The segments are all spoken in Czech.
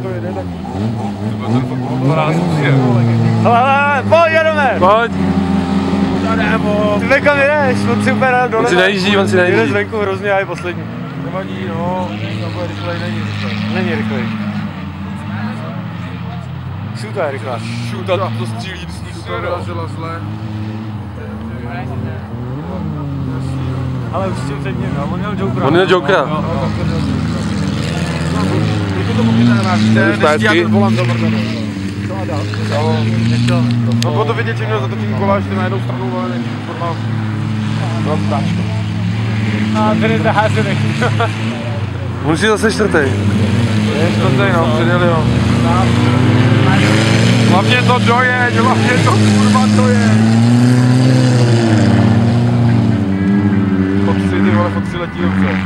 to jede, tak... Hele, pojď, jedeme! Pojď! Ty kam jdeš? On si úplně dole. On si nejíždí. Jde zvenku hrozně a je poslední. Nevadí, no, tam bude rychlej, není rychlej. Není rychlej. Šuta je rychlá. Šuta to střílí, to vyrazila zle. Ale už si před ním, on měl Jokera. On měl Jokera. Jako to pokud nenávíte, nestíháte volant do mrdanu. Co a dál? No bylo to vidět, že měl zatočení kola, ještě na jednou stranu, ale není forma. Byla ptáčka. A ten je zaházený. Musí zase čtvrtý. Je čtvrtý, no, předjeli ho. Hlavně to dojeď, hlavně to kurva dojeď. Fotři, ty vole, fotři letí dobře.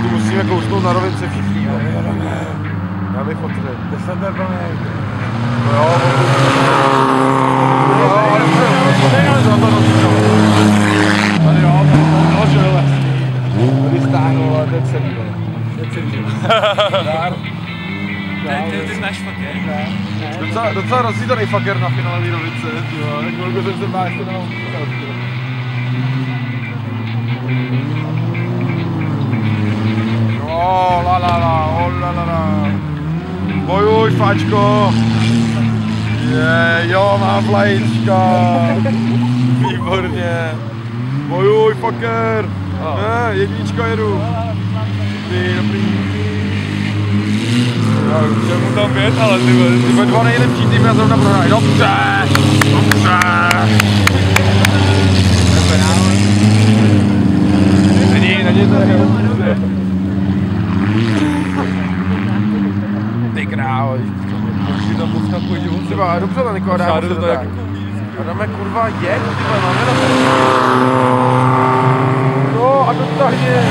Tu musíme kousnout na rovince všichni. Já bych fotři. 10 je plný. No jo, tady jo, tady to tady stáhnul, ale to je celý. Ty znáš fucker? Docela rozjítaný fucker na finálový rovice, jak velkou jsem se bál ještě na oh, la. Bojuj, fačko. Jo, mám vlaječka. Výborně. Bojuj, fucker. Ne, jednička jedu. Dobrý. Chtěl mu tam pět, ale ty vole. Dva nejlepší týmy a zrovna prohrají. Dobře. Není to dobře. Ty král. Když tam podskakuje život. Třeba dobře na někoho dáme se to tak. A dáme kurva jet, tyhle, máme na to. No a dostahně.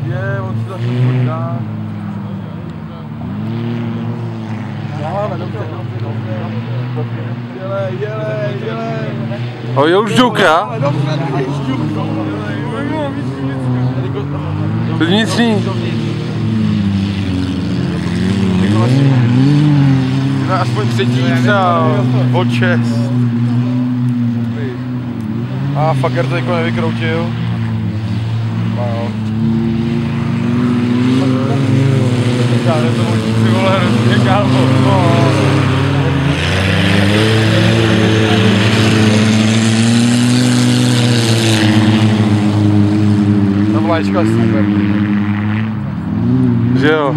Je, on si zase podá. Jelej. A je už Jokera? Teď nic ní. Aspoň třetí třeba o čest. A fucker to jako nevykroutil. Wow. Žádné to možná si vole hrozně kámo. Ta vlaječka je super. Že jo?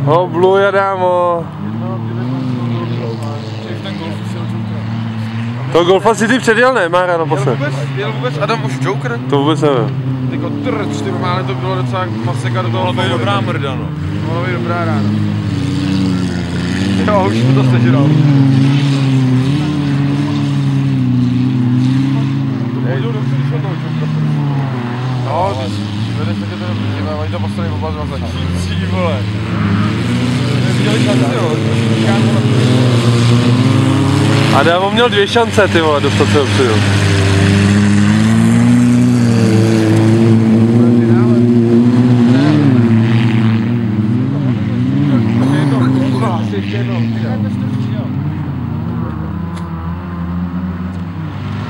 Oh, Blue, jadámo. To Golfa si ty předjel, ne? Mára naposled. Jel vůbec Adam už Joker? To vůbec nevím. Tyko trč, ty normálně to bylo docela maseka do toho. Mohla být dobrá mrda, no. Mohla být dobrá rána. Jo, už to sežral. No, vedeš taky to dobře, oni to postavili oba dva zač. Ty vole. Neviděli šanci, jo. Adam měl 2 šance, ty vole, dostat se dopředu.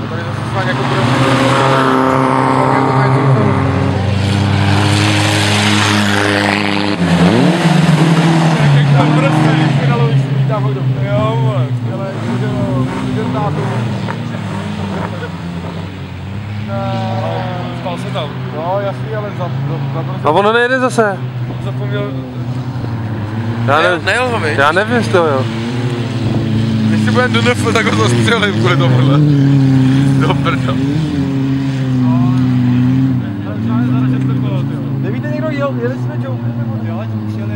Tady zase snad jako bude... Spal se tam. No jasný, ale za A ono nejde zase. Zapomněl. Nejel ho, viď? Já nevím, jestli to jo. Když si budeme do NF, tak ho zastřelím kvůli tomuhle. Do prda. Nevíte někdo, jeli jsme Joker nebo? Jo, přijeli.